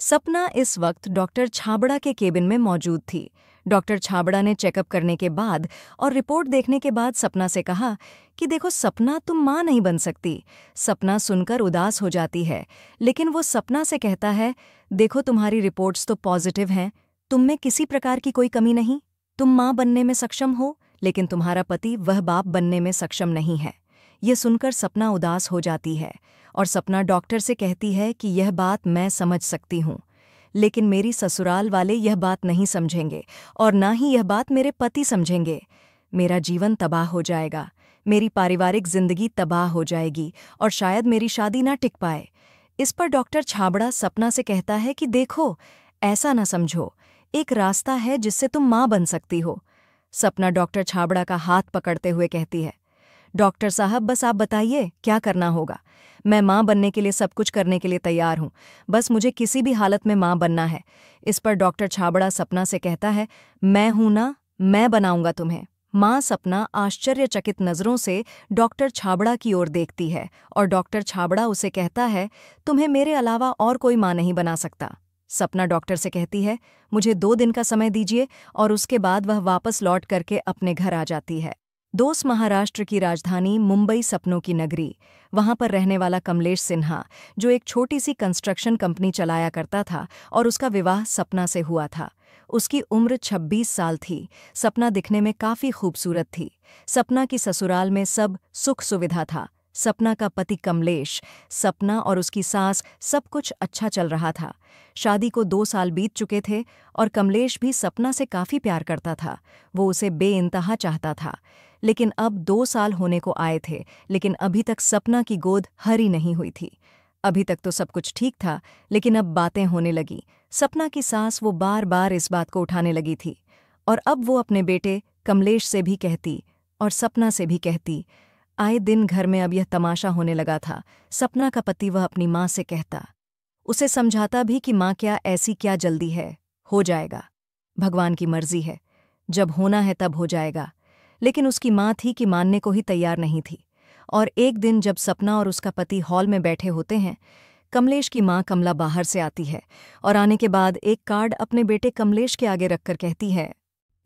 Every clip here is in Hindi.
सपना इस वक्त डॉक्टर छाबड़ा के केबिन में मौजूद थी। डॉक्टर छाबड़ा ने चेकअप करने के बाद और रिपोर्ट देखने के बाद सपना से कहा कि देखो सपना, तुम माँ नहीं बन सकती। सपना सुनकर उदास हो जाती है, लेकिन वो सपना से कहता है, देखो तुम्हारी रिपोर्ट्स तो पॉजिटिव हैं, तुम में किसी प्रकार की कोई कमी नहीं। तुम माँ बनने में सक्षम हो, लेकिन तुम्हारा पति वह बाप बनने में सक्षम नहीं है। ये सुनकर सपना उदास हो जाती है और सपना डॉक्टर से कहती है कि यह बात मैं समझ सकती हूँ, लेकिन मेरी ससुराल वाले यह बात नहीं समझेंगे और ना ही यह बात मेरे पति समझेंगे। मेरा जीवन तबाह हो जाएगा, मेरी पारिवारिक जिंदगी तबाह हो जाएगी और शायद मेरी शादी ना टिक पाए। इस पर डॉक्टर छाबड़ा सपना से कहता है कि देखो, ऐसा ना समझो, एक रास्ता है जिससे तुम माँ बन सकती हो। सपना डॉक्टर छाबड़ा का हाथ पकड़ते हुए कहती है, डॉक्टर साहब, बस आप बताइए क्या करना होगा। मैं माँ बनने के लिए सब कुछ करने के लिए तैयार हूँ, बस मुझे किसी भी हालत में माँ बनना है। इस पर डॉक्टर छाबड़ा सपना से कहता है, मैं हूं ना, मैं बनाऊंगा तुम्हें। माँ सपना आश्चर्यचकित नज़रों से डॉक्टर छाबड़ा की ओर देखती है और डॉक्टर छाबड़ा उसे कहता है, तुम्हें मेरे अलावा और कोई माँ नहीं बना सकता। सपना डॉक्टर से कहती है, मुझे 2 दिन का समय दीजिए, और उसके बाद वह वापस लौट करके अपने घर आ जाती है। दोस्त महाराष्ट्र की राजधानी मुंबई सपनों की नगरी। वहां पर रहने वाला कमलेश सिन्हा, जो एक छोटी सी कंस्ट्रक्शन कंपनी चलाया करता था, और उसका विवाह सपना से हुआ था। उसकी उम्र 26 साल थी। सपना दिखने में काफी खूबसूरत थी। सपना की ससुराल में सब सुख सुविधा था। सपना का पति कमलेश, सपना और उसकी सास, सब कुछ अच्छा चल रहा था। शादी को 2 साल बीत चुके थे और कमलेश भी सपना से काफी प्यार करता था। वो उसे बेइंतहा चाहता था। लेकिन अब 2 साल होने को आए थे, लेकिन अभी तक सपना की गोद हरी नहीं हुई थी। अभी तक तो सब कुछ ठीक था, लेकिन अब बातें होने लगी। सपना की सास वो बार बार इस बात को उठाने लगी थी, और अब वो अपने बेटे कमलेश से भी कहती और सपना से भी कहती। आए दिन घर में अब यह तमाशा होने लगा था। सपना का पति वह अपनी माँ से कहता, उसे समझाता भी कि माँ, क्या ऐसी क्या जल्दी है, हो जाएगा, भगवान की मर्जी है, जब होना है तब हो जाएगा। लेकिन उसकी माँ थी कि मानने को ही तैयार नहीं थी। और एक दिन जब सपना और उसका पति हॉल में बैठे होते हैं, कमलेश की माँ कमला बाहर से आती है और आने के बाद एक कार्ड अपने बेटे कमलेश के आगे रखकर कहती है,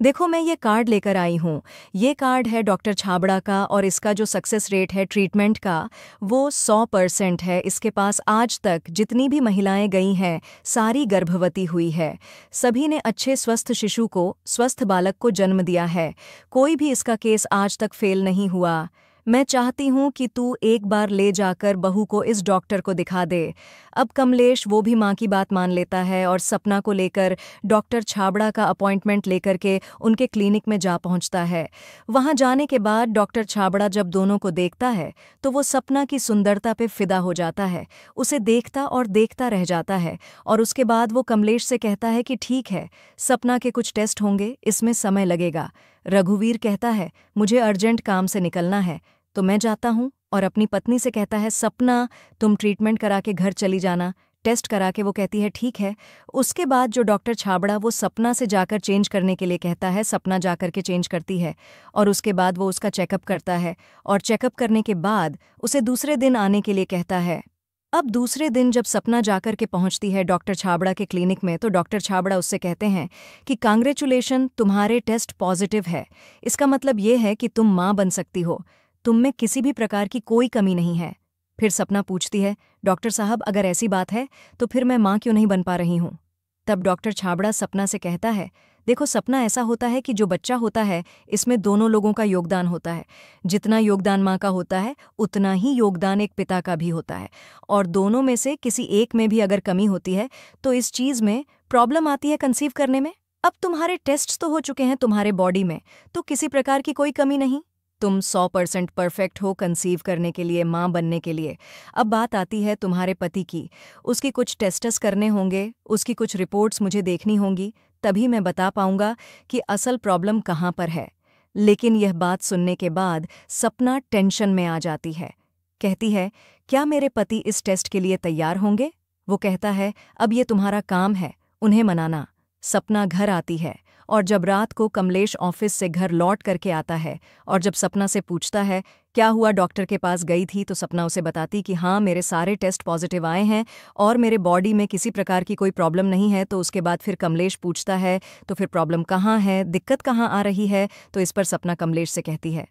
देखो, मैं ये कार्ड लेकर आई हूँ। ये कार्ड है डॉक्टर छाबड़ा का, और इसका जो सक्सेस रेट है ट्रीटमेंट का, वो 100% है। इसके पास आज तक जितनी भी महिलाएं गई हैं, सारी गर्भवती हुई है। सभी ने अच्छे स्वस्थ शिशु को, स्वस्थ बालक को जन्म दिया है। कोई भी इसका केस आज तक फेल नहीं हुआ। मैं चाहती हूँ कि तू एक बार ले जाकर बहू को इस डॉक्टर को दिखा दे। अब कमलेश वो भी माँ की बात मान लेता है और सपना को लेकर डॉक्टर छाबड़ा का अपॉइंटमेंट लेकर के उनके क्लिनिक में जा पहुँचता है। वहाँ जाने के बाद डॉक्टर छाबड़ा जब दोनों को देखता है तो वो सपना की सुंदरता पे फिदा हो जाता है। उसे देखता और देखता रह जाता है, और उसके बाद वो कमलेश से कहता है कि ठीक है, सपना के कुछ टेस्ट होंगे, इसमें समय लगेगा। रघुवीर कहता है, मुझे अर्जेंट काम से निकलना है, तो मैं जाता हूँ, और अपनी पत्नी से कहता है, सपना, तुम ट्रीटमेंट करा के घर चली जाना। टेस्ट करा के वो कहती है ठीक है। उसके बाद जो डॉक्टर छाबड़ा, वो सपना से जाकर चेंज करने के लिए कहता है। सपना जाकर के चेंज करती है, और उसके बाद वो उसका चेकअप करता है, और चेकअप करने के बाद उसे दूसरे दिन आने के लिए कहता है। अब दूसरे दिन जब सपना जाकर के पहुंचती है डॉक्टर छाबड़ा के क्लिनिक में, तो डॉक्टर छाबड़ा उससे कहते हैं कि कांग्रेचुलेशन, तुम्हारे टेस्ट पॉजिटिव है। इसका मतलब ये है कि तुम माँ बन सकती हो, तुम में किसी भी प्रकार की कोई कमी नहीं है। फिर सपना पूछती है, डॉक्टर साहब, अगर ऐसी बात है तो फिर मैं माँ क्यों नहीं बन पा रही हूँ? तब डॉक्टर छाबड़ा सपना से कहता है, देखो सपना, ऐसा होता है कि जो बच्चा होता है, इसमें दोनों लोगों का योगदान होता है। जितना योगदान माँ का होता है, उतना ही योगदान एक पिता का भी होता है, और दोनों में से किसी एक में भी अगर कमी होती है तो इस चीज़ में प्रॉब्लम आती है कंसीव करने में। अब तुम्हारे टेस्ट्स तो हो चुके हैं तुम्हारे बॉडी में, तो किसी प्रकार की कोई कमी नहीं। तुम 100% परफेक्ट हो कंसीव करने के लिए, माँ बनने के लिए। अब बात आती है तुम्हारे पति की। उसकी कुछ टेस्ट्स करने होंगे, उसकी कुछ रिपोर्ट्स मुझे देखनी होंगी, तभी मैं बता पाऊंगा कि असल प्रॉब्लम कहाँ पर है। लेकिन यह बात सुनने के बाद सपना टेंशन में आ जाती है। कहती है, क्या मेरे पति इस टेस्ट के लिए तैयार होंगे? वो कहता है, अब ये तुम्हारा काम है उन्हें मनाना। सपना घर आती है और जब रात को कमलेश ऑफिस से घर लौट करके आता है और जब सपना से पूछता है क्या हुआ, डॉक्टर के पास गई थी, तो सपना उसे बताती कि हाँ, मेरे सारे टेस्ट पॉजिटिव आए हैं और मेरे बॉडी में किसी प्रकार की कोई प्रॉब्लम नहीं है। तो उसके बाद फिर कमलेश पूछता है तो फिर प्रॉब्लम कहाँ है, दिक्कत कहाँ आ रही है। तो इस पर सपना कमलेश से कहती है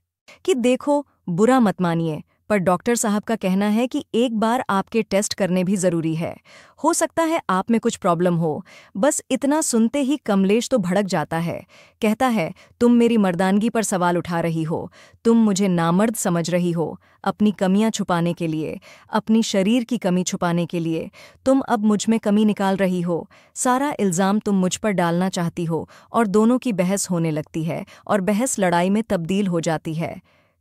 कि देखो, बुरा मत मानिए, पर डॉक्टर साहब का कहना है कि एक बार आपके टेस्ट करने भी जरूरी है। हो सकता है आप में कुछ प्रॉब्लम हो। बस इतना सुनते ही कमलेश तो भड़क जाता है। कहता है तुम मेरी मर्दानगी पर सवाल उठा रही हो, तुम मुझे नामर्द समझ रही हो, अपनी कमियां छुपाने के लिए, अपनी शरीर की कमी छुपाने के लिए तुम अब मुझ में कमी निकाल रही हो। सारा इल्ज़ाम तुम मुझ पर डालना चाहती हो और दोनों की बहस होने लगती है और बहस लड़ाई में तब्दील हो जाती है।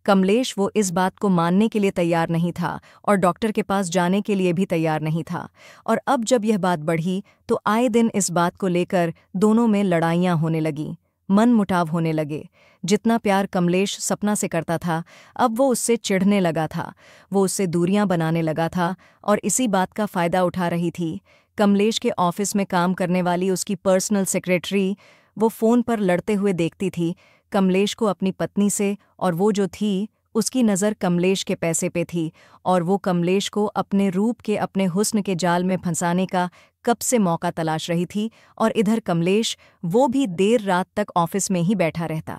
कमलेश वो इस बात को मानने के लिए तैयार नहीं था और डॉक्टर के पास जाने के लिए भी तैयार नहीं था। और अब जब यह बात बढ़ी तो आए दिन इस बात को लेकर दोनों में लड़ाइयाँ होने लगीं, मनमुटाव होने लगे। जितना प्यार कमलेश सपना से करता था, अब वो उससे चिढ़ने लगा था, वो उससे दूरियां बनाने लगा था और इसी बात का फ़ायदा उठा रही थी। कमलेश के ऑफिस में काम करने वाली उसकी पर्सनल सेक्रेटरी वो फ़ोन पर लड़ते हुए देखती थी कमलेश को अपनी पत्नी से, और वो जो थी उसकी नज़र कमलेश के पैसे पे थी और वो कमलेश को अपने रूप के, अपने हुस्न के जाल में फंसाने का कब से मौका तलाश रही थी। और इधर कमलेश वो भी देर रात तक ऑफिस में ही बैठा रहता,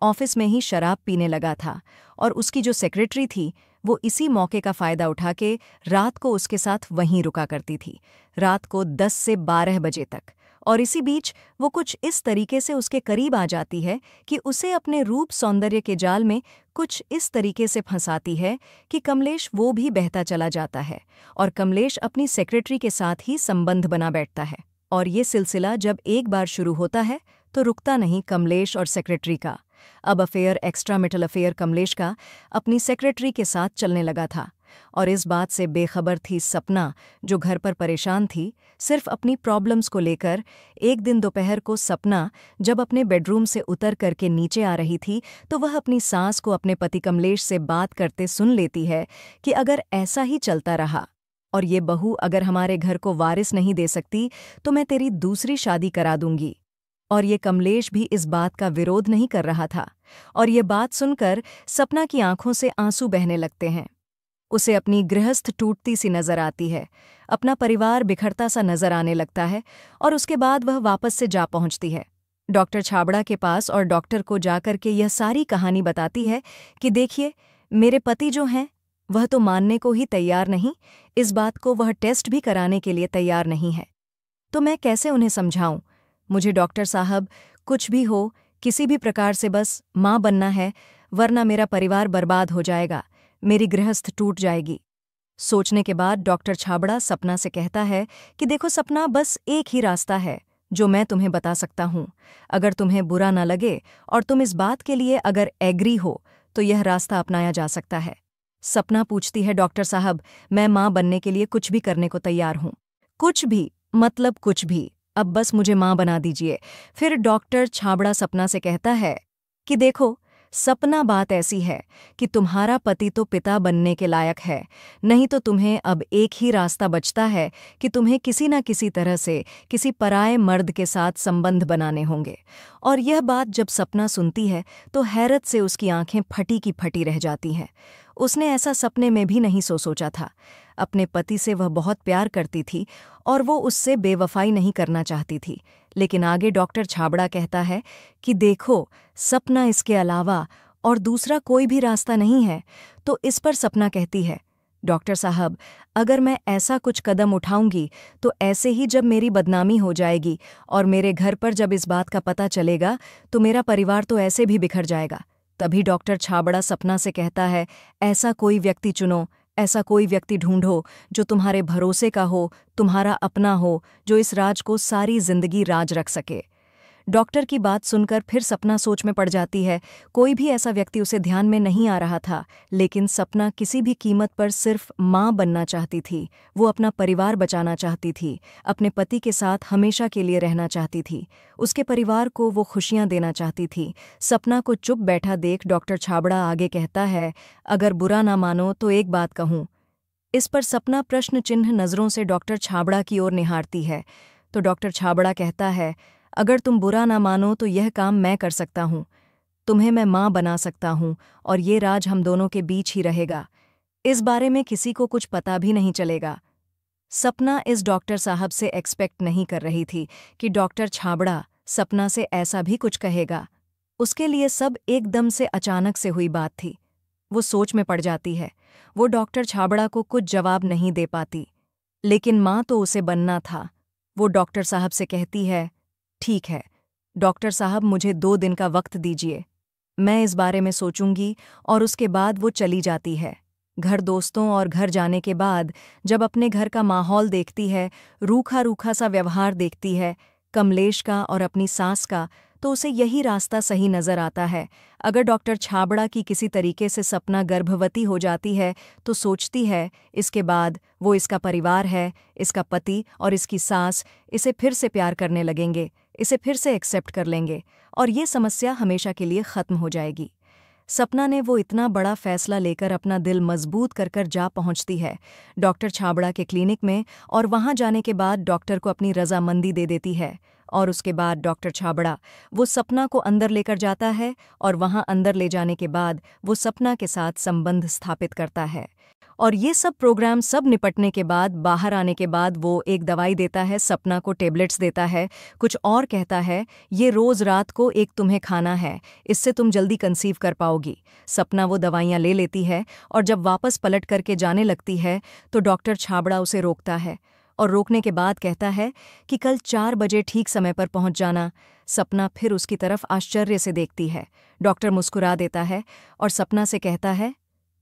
ऑफिस में ही शराब पीने लगा था और उसकी जो सेक्रेटरी थी वो इसी मौके का फ़ायदा उठा के रात को उसके साथ वहीं रुका करती थी, रात को 10 से 12 बजे तक। और इसी बीच वो कुछ इस तरीके से उसके करीब आ जाती है कि उसे अपने रूप सौंदर्य के जाल में कुछ इस तरीके से फंसाती है कि कमलेश वो भी बहता चला जाता है और कमलेश अपनी सेक्रेटरी के साथ ही संबंध बना बैठता है। और ये सिलसिला जब एक बार शुरू होता है तो रुकता नहीं कमलेश और सेक्रेटरी का। अब अफेयर, एक्स्ट्रामिटल अफेयर कमलेश का अपनी सेक्रेटरी के साथ चलने लगा था और इस बात से बेखबर थी सपना, जो घर पर परेशान थी सिर्फ अपनी प्रॉब्लम्स को लेकर। एक दिन दोपहर को सपना जब अपने बेडरूम से उतर करके नीचे आ रही थी तो वह अपनी सास को अपने पति कमलेश से बात करते सुन लेती है कि अगर ऐसा ही चलता रहा और ये बहू अगर हमारे घर को वारिस नहीं दे सकती तो मैं तेरी दूसरी शादी करा दूंगी। और ये कमलेश भी इस बात का विरोध नहीं कर रहा था और ये बात सुनकर सपना की आंखों से आंसू बहने लगते हैं। उसे अपनी गृहस्थ टूटती सी नजर आती है, अपना परिवार बिखरता सा नजर आने लगता है और उसके बाद वह वापस से जा पहुंचती है डॉक्टर छाबड़ा के पास और डॉक्टर को जाकर के यह सारी कहानी बताती है कि देखिए, मेरे पति जो हैं वह तो मानने को ही तैयार नहीं, इस बात को वह टेस्ट भी कराने के लिए तैयार नहीं है। तो मैं कैसे उन्हें समझाऊं? मुझे डॉक्टर साहब कुछ भी हो, किसी भी प्रकार से बस माँ बनना है, वरना मेरा परिवार बर्बाद हो जाएगा, मेरी गृहस्थ टूट जाएगी। सोचने के बाद डॉक्टर छाबड़ा सपना से कहता है कि देखो सपना, बस एक ही रास्ता है जो मैं तुम्हें बता सकता हूँ। अगर तुम्हें बुरा न लगे और तुम इस बात के लिए अगर एग्री हो तो यह रास्ता अपनाया जा सकता है। सपना पूछती है डॉक्टर साहब, मैं माँ बनने के लिए कुछ भी करने को तैयार हूँ। कुछ भी मतलब कुछ भी, अब बस मुझे माँ बना दीजिए। फिर डॉक्टर छाबड़ा सपना से कहता है कि देखो सपना, बात ऐसी है कि तुम्हारा पति तो पिता बनने के लायक है, नहीं तो तुम्हें अब एक ही रास्ता बचता है कि तुम्हें किसी न किसी तरह से किसी पराये मर्द के साथ संबंध बनाने होंगे। और यह बात जब सपना सुनती है तो हैरत से उसकी आंखें फटी की फटी रह जाती हैं। उसने ऐसा सपने में भी नहीं सोचा था। अपने पति से वह बहुत प्यार करती थी और वो उससे बेवफाई नहीं करना चाहती थी। लेकिन आगे डॉक्टर छाबड़ा कहता है कि देखो सपना, इसके अलावा और दूसरा कोई भी रास्ता नहीं है। तो इस पर सपना कहती है, डॉक्टर साहब, अगर मैं ऐसा कुछ कदम उठाऊंगी तो ऐसे ही जब मेरी बदनामी हो जाएगी और मेरे घर पर जब इस बात का पता चलेगा तो मेरा परिवार तो ऐसे भी बिखर जाएगा। तभी डॉक्टर छाबड़ा सपना से कहता है, ऐसा कोई व्यक्ति चुनो, ऐसा कोई व्यक्ति ढूंढो जो तुम्हारे भरोसे का हो, तुम्हारा अपना हो, जो इस राज को सारी जिंदगी राज रख सके। डॉक्टर की बात सुनकर फिर सपना सोच में पड़ जाती है। कोई भी ऐसा व्यक्ति उसे ध्यान में नहीं आ रहा था, लेकिन सपना किसी भी कीमत पर सिर्फ माँ बनना चाहती थी। वो अपना परिवार बचाना चाहती थी, अपने पति के साथ हमेशा के लिए रहना चाहती थी, उसके परिवार को वो खुशियाँ देना चाहती थी। सपना को चुप बैठा देख डॉक्टर छाबड़ा आगे कहता है, अगर बुरा ना मानो तो एक बात कहूँ। इस पर सपना प्रश्न चिन्ह नज़रों से डॉक्टर छाबड़ा की ओर निहारती है। तो डॉक्टर छाबड़ा कहता है, अगर तुम बुरा ना मानो तो यह काम मैं कर सकता हूँ। तुम्हें मैं माँ बना सकता हूँ और ये राज हम दोनों के बीच ही रहेगा। इस बारे में किसी को कुछ पता भी नहीं चलेगा। सपना इस डॉक्टर साहब से एक्सपेक्ट नहीं कर रही थी कि डॉक्टर छाबड़ा सपना से ऐसा भी कुछ कहेगा। उसके लिए सब एकदम से अचानक से हुई बात थी। वो सोच में पड़ जाती है। वो डॉक्टर छाबड़ा को कुछ जवाब नहीं दे पाती, लेकिन माँ तो उसे बनना था। वो डॉक्टर साहब से कहती है, ठीक है डॉक्टर साहब, मुझे 2 दिन का वक्त दीजिए, मैं इस बारे में सोचूंगी। और उसके बाद वो चली जाती है। घर दोस्तों और घर जाने के बाद जब अपने घर का माहौल देखती है, रूखा रूखा सा व्यवहार देखती है कमलेश का और अपनी सास का, तो उसे यही रास्ता सही नज़र आता है। अगर डॉक्टर छाबड़ा की किसी तरीके से सपना गर्भवती हो जाती है तो सोचती है इसके बाद वो इसका परिवार है, इसका पति और इसकी सास इसे फिर से प्यार करने लगेंगे, इसे फिर से एक्सेप्ट कर लेंगे और ये समस्या हमेशा के लिए ख़त्म हो जाएगी। सपना ने वो इतना बड़ा फैसला लेकर अपना दिल मजबूत कर कर जा पहुंचती है डॉक्टर छाबड़ा के क्लिनिक में, और वहां जाने के बाद डॉक्टर को अपनी रजामंदी दे देती है। और उसके बाद डॉक्टर छाबड़ा वो सपना को अंदर लेकर जाता है और वहां अंदर ले जाने के बाद वो सपना के साथ संबंध स्थापित करता है। और ये सब प्रोग्राम सब निपटने के बाद बाहर आने के बाद वो एक दवाई देता है, सपना को टेबलेट्स देता है, कुछ और कहता है ये रोज़ रात को एक तुम्हें खाना है, इससे तुम जल्दी कंसीव कर पाओगी। सपना वो दवाइयाँ ले लेती है और जब वापस पलट करके जाने लगती है तो डॉक्टर छाबड़ा उसे रोकता है और रोकने के बाद कहता है कि कल 4 बजे ठीक समय पर पहुंच जाना। सपना फिर उसकी तरफ आश्चर्य से देखती है। डॉक्टर मुस्कुरा देता है और सपना से कहता है,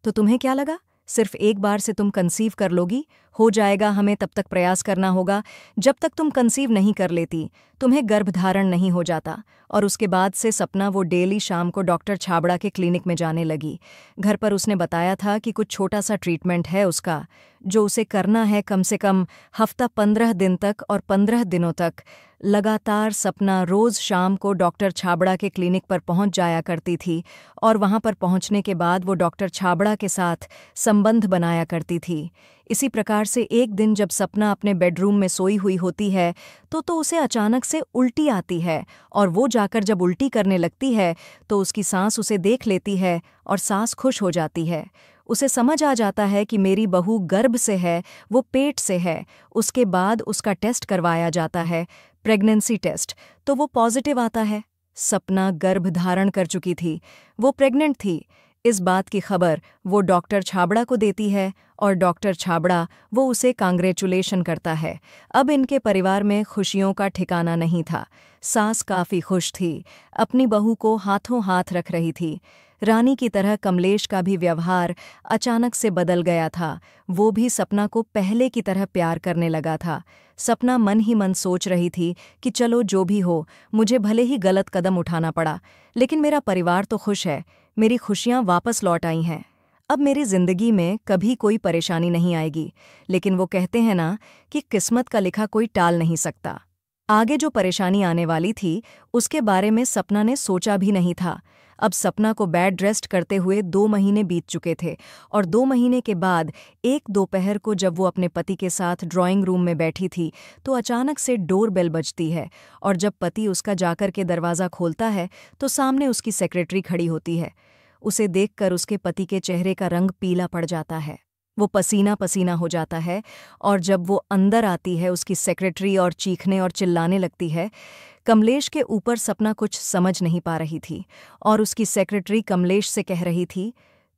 तो तुम्हें क्या लगा सिर्फ एक बार से तुम कंसीव कर लोगी? हो जाएगा, हमें तब तक प्रयास करना होगा जब तक तुम कंसीव नहीं कर लेती, तुम्हें गर्भधारण नहीं हो जाता। और उसके बाद से सपना वो डेली शाम को डॉक्टर छाबड़ा के क्लिनिक में जाने लगी। घर पर उसने बताया था कि कुछ छोटा सा ट्रीटमेंट है उसका, जो उसे करना है कम से कम हफ्ता 15 दिन तक, और 15 दिनों तक लगातार सपना रोज़ शाम को डॉक्टर छाबड़ा के क्लिनिक पर पहुंच जाया करती थी और वहां पर पहुंचने के बाद वो डॉक्टर छाबड़ा के साथ संबंध बनाया करती थी। इसी प्रकार से एक दिन जब सपना अपने बेडरूम में सोई हुई होती है तो उसे अचानक से उल्टी आती है, और वो जाकर जब उल्टी करने लगती है तो उसकी सास उसे देख लेती है और सास खुश हो जाती है। उसे समझ आ जाता है कि मेरी बहू गर्भ से है, वो पेट से है। उसके बाद उसका टेस्ट करवाया जाता है, प्रेगनेंसी टेस्ट, तो वो पॉजिटिव आता है। सपना गर्भ धारण कर चुकी थी, वो प्रेग्नेंट थी। इस बात की खबर वो डॉक्टर छाबड़ा को देती है और डॉक्टर छाबड़ा वो उसे कांग्रेचुलेशन करता है। अब इनके परिवार में खुशियों का ठिकाना नहीं था। सास काफ़ी खुश थी, अपनी बहू को हाथों हाथ रख रही थी। रानी की तरह कमलेश का भी व्यवहार अचानक से बदल गया था। वो भी सपना को पहले की तरह प्यार करने लगा था। सपना मन ही मन सोच रही थी कि चलो जो भी हो, मुझे भले ही गलत कदम उठाना पड़ा, लेकिन मेरा परिवार तो खुश है, मेरी खुशियाँ वापस लौट आई हैं। अब मेरी ज़िंदगी में कभी कोई परेशानी नहीं आएगी। लेकिन वो कहते हैं ना कि किस्मत का लिखा कोई टाल नहीं सकता। आगे जो परेशानी आने वाली थी उसके बारे में सपना ने सोचा भी नहीं था। अब सपना को बेड रेस्ट करते हुए 2 महीने बीत चुके थे और 2 महीने के बाद एक दोपहर को जब वो अपने पति के साथ ड्राइंग रूम में बैठी थी तो अचानक से डोर बेल बजती है, और जब पति उसका जाकर के दरवाज़ा खोलता है तो सामने उसकी सेक्रेटरी खड़ी होती है। उसे देखकर उसके पति के चेहरे का रंग पीला पड़ जाता है, वो पसीना पसीना हो जाता है, और जब वो अंदर आती है उसकी सेक्रेटरी और चीखने और चिल्लाने लगती है। कमलेश के ऊपर सपना कुछ समझ नहीं पा रही थी और उसकी सेक्रेटरी कमलेश से कह रही थी,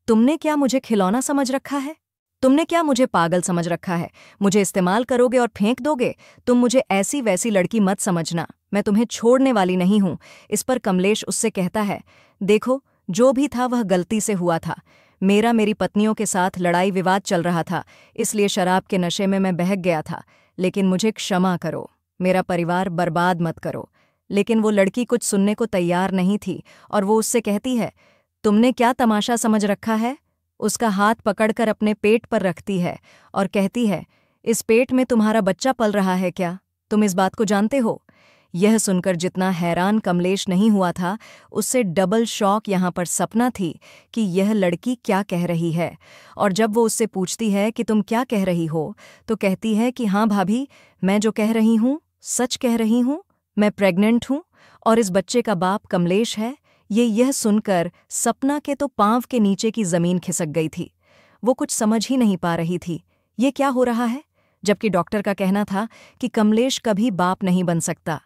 तुमने क्या मुझे खिलौना समझ रखा है? तुमने क्या मुझे पागल समझ रखा है? मुझे इस्तेमाल करोगे और फेंक दोगे? तुम मुझे ऐसी वैसी लड़की मत समझना, मैं तुम्हें छोड़ने वाली नहीं हूँ। इस पर कमलेश उससे कहता है, देखो जो भी था वह गलती से हुआ था। मेरी पत्नियों के साथ लड़ाई विवाद चल रहा था, इसलिए शराब के नशे में मैं बहक गया था। लेकिन मुझे क्षमा करो, मेरा परिवार बर्बाद मत करो। लेकिन वो लड़की कुछ सुनने को तैयार नहीं थी और वो उससे कहती है, तुमने क्या तमाशा समझ रखा है? उसका हाथ पकड़कर अपने पेट पर रखती है और कहती है, इस पेट में तुम्हारा बच्चा पल रहा है क्या? तुम इस बात को जानते हो? यह सुनकर जितना हैरान कमलेश नहीं हुआ था, उससे डबल शॉक यहाँ पर सपना थी कि यह लड़की क्या कह रही है। और जब वो उससे पूछती है कि तुम क्या कह रही हो, तो कहती है कि हाँ भाभी, मैं जो कह रही हूँ सच कह रही हूँ। मैं प्रेग्नेंट हूँ और इस बच्चे का बाप कमलेश है। यह सुनकर सपना के तो पांव के नीचे की जमीन खिसक गई थी। वो कुछ समझ ही नहीं पा रही थी, ये क्या हो रहा है, जबकि डॉक्टर का कहना था कि कमलेश कभी बाप नहीं बन सकता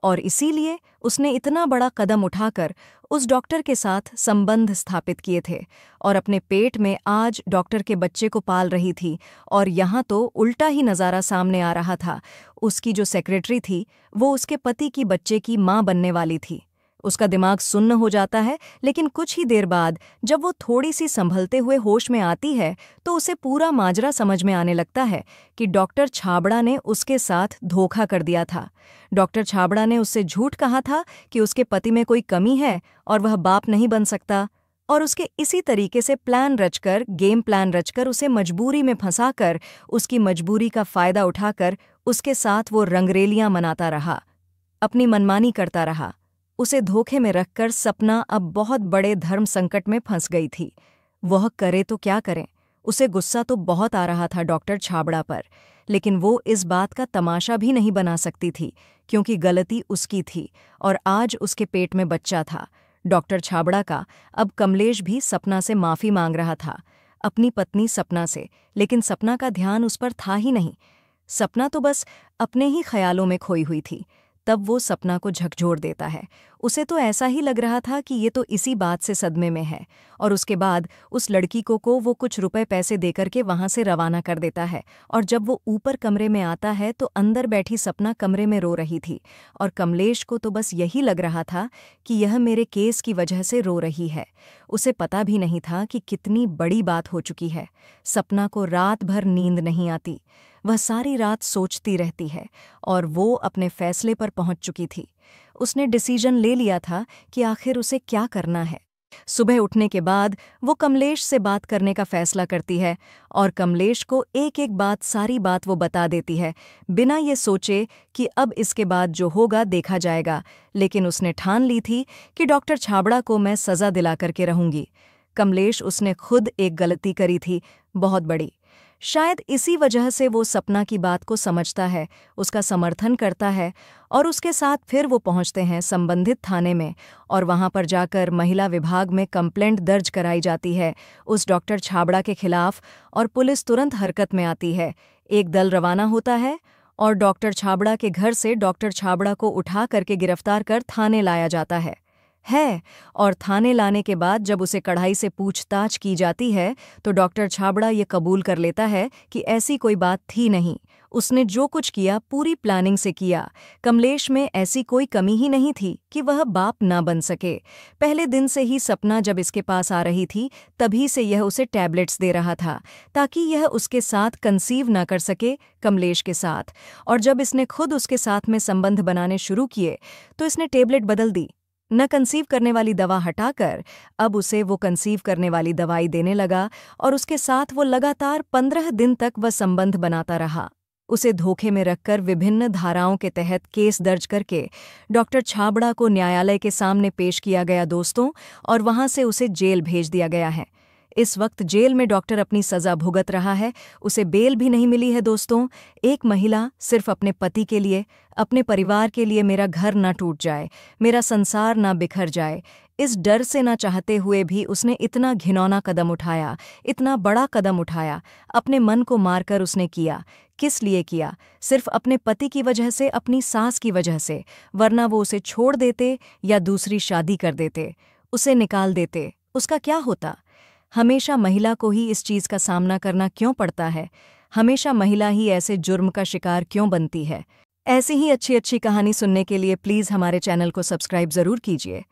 और इसीलिए उसने इतना बड़ा कदम उठाकर उस डॉक्टर के साथ संबंध स्थापित किए थे और अपने पेट में आज डॉक्टर के बच्चे को पाल रही थी। और यहाँ तो उल्टा ही नज़ारा सामने आ रहा था। उसकी जो सेक्रेटरी थी वो उसके पति की बच्चे की माँ बनने वाली थी। उसका दिमाग सुन्न हो जाता है, लेकिन कुछ ही देर बाद जब वो थोड़ी सी संभलते हुए होश में आती है तो उसे पूरा माजरा समझ में आने लगता है कि डॉक्टर छाबड़ा ने उसके साथ धोखा कर दिया था। डॉक्टर छाबड़ा ने उससे झूठ कहा था कि उसके पति में कोई कमी है और वह बाप नहीं बन सकता, और उसके इसी तरीके से गेम प्लान रचकर उसे मजबूरी में फंसाकर उसकी मजबूरी का फायदा उठाकर उसके साथ वो रंगरेलियां मनाता रहा, अपनी मनमानी करता रहा। उसे धोखे में रखकर सपना अब बहुत बड़े धर्म संकट में फंस गई थी। वह करे तो क्या करे। उसे गुस्सा तो बहुत आ रहा था डॉक्टर छाबड़ा पर, लेकिन वो इस बात का तमाशा भी नहीं बना सकती थी क्योंकि गलती उसकी थी और आज उसके पेट में बच्चा था डॉक्टर छाबड़ा का। अब कमलेश भी सपना से माफ़ी मांग रहा था, अपनी पत्नी सपना से, लेकिन सपना का ध्यान उस पर था ही नहीं। सपना तो बस अपने ही ख्यालों में खोई हुई थी। तब वो सपना को झकझोर देता है। उसे तो ऐसा ही लग रहा था कि ये तो इसी बात से सदमे में है, और उसके बाद उस लड़की को वो कुछ रुपए पैसे देकर के वहां से रवाना कर देता है। और जब वो ऊपर कमरे में आता है तो अंदर बैठी सपना कमरे में रो रही थी और कमलेश को तो बस यही लग रहा था कि यह मेरे केस की वजह से रो रही है। उसे पता भी नहीं था कि कितनी बड़ी बात हो चुकी है। सपना को रात भर नींद नहीं आती, वह सारी रात सोचती रहती है और वो अपने फैसले पर पहुंच चुकी थी। उसने डिसीजन ले लिया था कि आखिर उसे क्या करना है। सुबह उठने के बाद वो कमलेश से बात करने का फैसला करती है और कमलेश को एक एक बात सारी बात वो बता देती है, बिना ये सोचे कि अब इसके बाद जो होगा देखा जाएगा। लेकिन उसने ठान ली थी कि डॉक्टर छाबड़ा को मैं सज़ा दिला करके रहूंगी। कमलेश उसने खुद एक गलती करी थी, बहुत बड़ी। शायद इसी वजह से वो सपना की बात को समझता है, उसका समर्थन करता है और उसके साथ फिर वो पहुंचते हैं संबंधित थाने में और वहां पर जाकर महिला विभाग में कंप्लेंट दर्ज कराई जाती है उस डॉक्टर छाबड़ा के खिलाफ और पुलिस तुरंत हरकत में आती है। एक दल रवाना होता है और डॉक्टर छाबड़ा के घर से डॉक्टर छाबड़ा को उठा करके गिरफ्तार कर थाने लाया जाता है। और थाने लाने के बाद जब उसे कड़ाई से पूछताछ की जाती है तो डॉक्टर छाबड़ा ये कबूल कर लेता है कि ऐसी कोई बात थी नहीं, उसने जो कुछ किया पूरी प्लानिंग से किया। कमलेश में ऐसी कोई कमी ही नहीं थी कि वह बाप ना बन सके। पहले दिन से ही सपना जब इसके पास आ रही थी तभी से यह उसे टैबलेट्स दे रहा था ताकि यह उसके साथ कंसीव ना कर सके कमलेश के साथ। और जब इसने खुद उसके साथ में संबंध बनाने शुरू किए तो इसने टेबलेट बदल दी, न कंसीव करने वाली दवा हटाकर अब उसे वो कंसीव करने वाली दवाई देने लगा और उसके साथ वो लगातार 15 दिन तक वह संबंध बनाता रहा। उसे धोखे में रखकर विभिन्न धाराओं के तहत केस दर्ज करके डॉक्टर छाबड़ा को न्यायालय के सामने पेश किया गया दोस्तों, और वहां से उसे जेल भेज दिया गया है। इस वक्त जेल में डॉक्टर अपनी सज़ा भुगत रहा है, उसे बेल भी नहीं मिली है दोस्तों। एक महिला सिर्फ अपने पति के लिए, अपने परिवार के लिए मेरा घर ना टूट जाए, मेरा संसार ना बिखर जाए, इस डर से ना चाहते हुए भी उसने इतना घिनौना कदम उठाया, इतना बड़ा कदम उठाया। अपने मन को मारकर उसने किया। किस लिए किया? सिर्फ अपने पति की वजह से, अपनी सास की वजह से, वरना वो उसे छोड़ देते या दूसरी शादी कर देते, उसे निकाल देते, उसका क्या होता? हमेशा महिला को ही इस चीज़ का सामना करना क्यों पड़ता है? हमेशा महिला ही ऐसे जुर्म का शिकार क्यों बनती है? ऐसी ही अच्छी अच्छी कहानी सुनने के लिए प्लीज़ हमारे चैनल को सब्सक्राइब ज़रूर कीजिए।